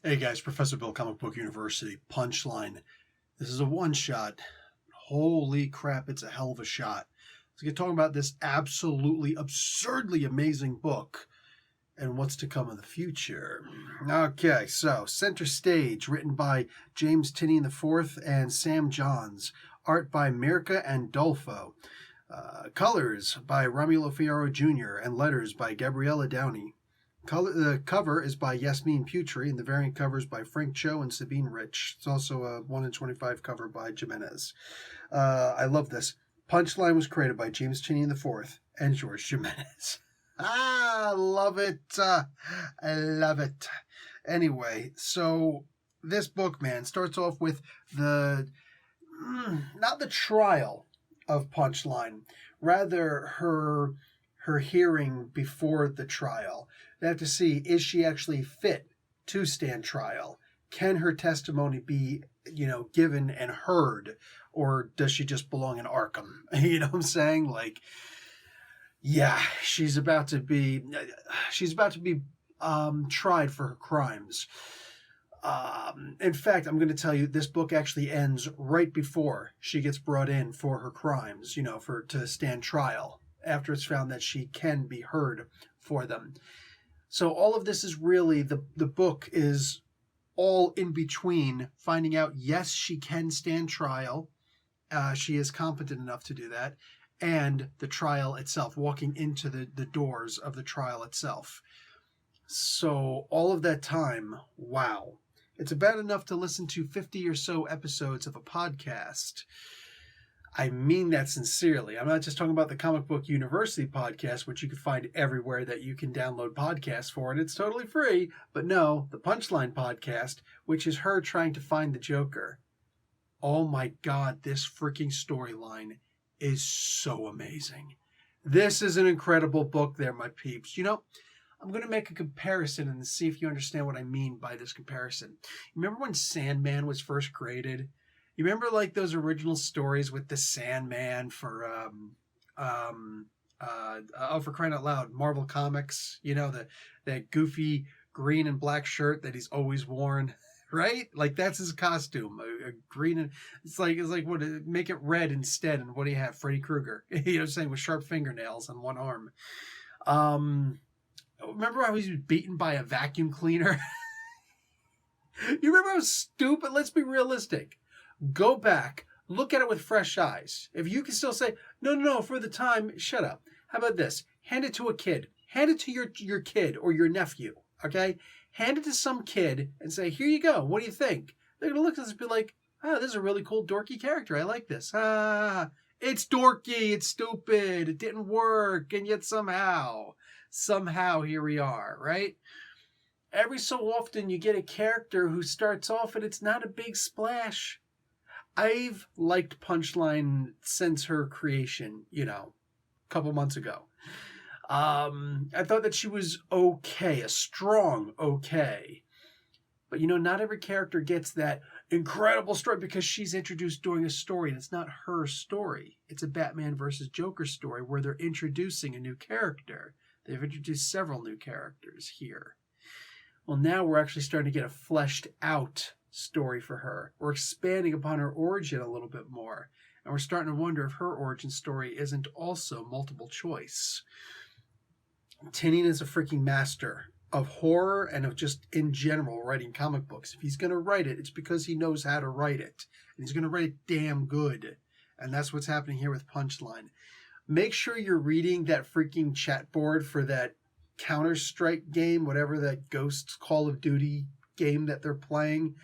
Hey guys, Professor Bill, Comic Book University, Punchline. This is a one-shot. Holy crap, it's a hell of a shot. Let's get talking about this absolutely absurdly amazing book and what's to come in the future. Okay, so Center Stage, written by James Tynion IV and Sam Johns. Art by Mirka Andolfo. Colors by Romulo Fierro Jr. and letters by Gabriella Downey. The cover is by Yasmin Putri, and the variant cover is by Frank Cho and Sabine Rich. It's also a 1 in 25 cover by Jimenez. I love this. Punchline was created by James Tynion IV and George Jimenez. I love it. I love it. Anyway, so this book, man, starts off with not the trial of Punchline, rather her hearing before the trial. They have to see, is she actually fit to stand trial? Can her testimony be, given and heard? Or does she just belong in Arkham? You know what I'm saying? Like, yeah, she's about to be tried for her crimes. In fact, I'm going to tell you, this book actually ends right before she gets brought in for her crimes, to stand trial, after it's found that she can be heard for them. So all of this is really, the book is all in between finding out, yes, she can stand trial. She is competent enough to do that. And the trial itself, walking into the doors of the trial itself. So all of that time, wow. It's about enough to listen to 50 or so episodes of a podcast. I mean that sincerely. I'm not just talking about the Comic Book University podcast, which you can find everywhere that you can download podcasts for, and it's totally free. But no, the Punchline podcast, which is her trying to find the Joker. Oh my God, this freaking storyline is so amazing. This is an incredible book there, my peeps. I'm going to make a comparison and see if you understand what I mean by this comparison. Remember when Sandman was first created? You remember like those original stories with the Sandman for for crying out loud, Marvel Comics, that goofy green and black shirt that he's always worn, right? Like that's his costume, a green, and it's like what, make it red instead. And what do you have? Freddy Krueger, saying, with sharp fingernails on one arm. Remember how he was beaten by a vacuum cleaner? You remember how stupid? Let's be realistic. Go back, look at it with fresh eyes. If you can still say, no, for the time, shut up. How about this? Hand it to a kid. Hand it to your kid or your nephew, okay? Hand it to some kid and say, here you go. What do you think? They're going to look at this and be like, oh, this is a really cool dorky character. I like this. It's dorky. It's stupid. It didn't work. And yet somehow here we are, right? Every so often you get a character who starts off and it's not a big splash. I've liked Punchline since her creation, a couple months ago. I thought that she was okay, a strong okay. But, not every character gets that incredible story because she's introduced during a story, and it's not her story. It's a Batman versus Joker story where they're introducing a new character. They've introduced several new characters here. Well, now we're actually starting to get a fleshed out story for her. We're expanding upon her origin a little bit more. And we're starting to wonder if her origin story isn't also multiple choice. Tynion is a freaking master of horror and of just in general writing comic books. If he's going to write it, it's because he knows how to write it. And he's going to write it damn good. And that's what's happening here with Punchline. Make sure you're reading that freaking chat board for that Counter-Strike game, whatever that Ghost Call of Duty game that they're playing.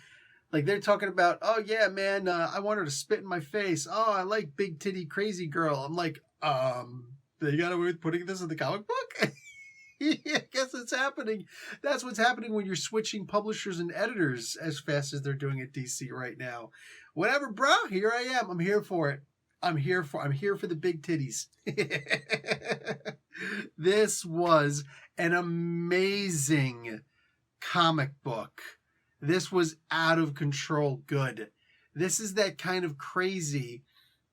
Like they're talking about, oh yeah, man, I want her to spit in my face. Oh, I like big titty crazy girl. I'm like, they got away with putting this in the comic book? Yeah, I guess it's happening. That's what's happening when you're switching publishers and editors as fast as they're doing at DC right now. Whatever, bro, here I am. I'm here for it. I'm here for the big titties. This was an amazing comic book. This was out of control good. This is that kind of crazy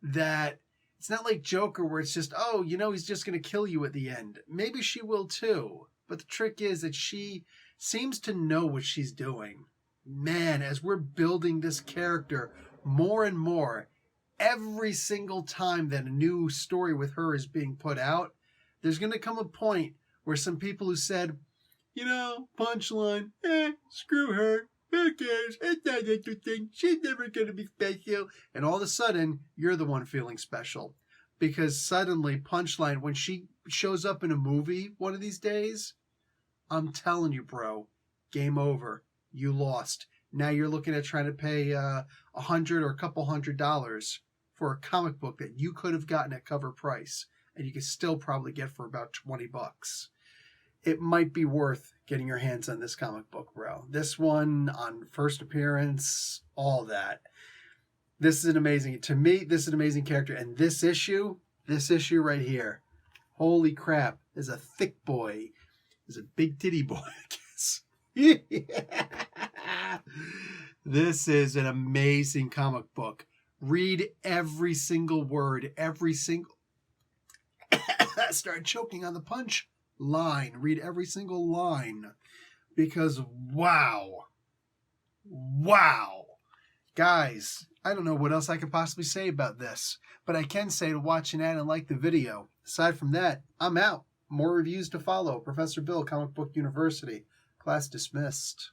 that it's not like Joker where it's just, he's just going to kill you at the end. Maybe she will too. But the trick is that she seems to know what she's doing. man, as we're building this character more and more, every single time that a new story with her is being put out, there's going to come a point where some people who said, Punchline, screw her, who cares, it's not interesting, she's never going to be special, and all of a sudden, you're the one feeling special. Because suddenly, Punchline, when she shows up in a movie one of these days, I'm telling you, bro, game over. You lost. Now you're looking at trying to pay $100 or a couple $100 for a comic book that you could have gotten at cover price, and you could still probably get for about $20. It might be worth getting your hands on this comic book, bro. This one on first appearance, all that. This is an amazing character, and this issue right here, holy crap, is a thick boy, is a big titty boy, I guess. This is an amazing comic book. Read every single word, start choking on the punch line. Read every single line, because wow, guys, I don't know what else I could possibly say about this, but I can say to watch an ad and like the video. Aside from that, I'm out. More reviews to follow. Professor Bill, Comic Book University. Class dismissed.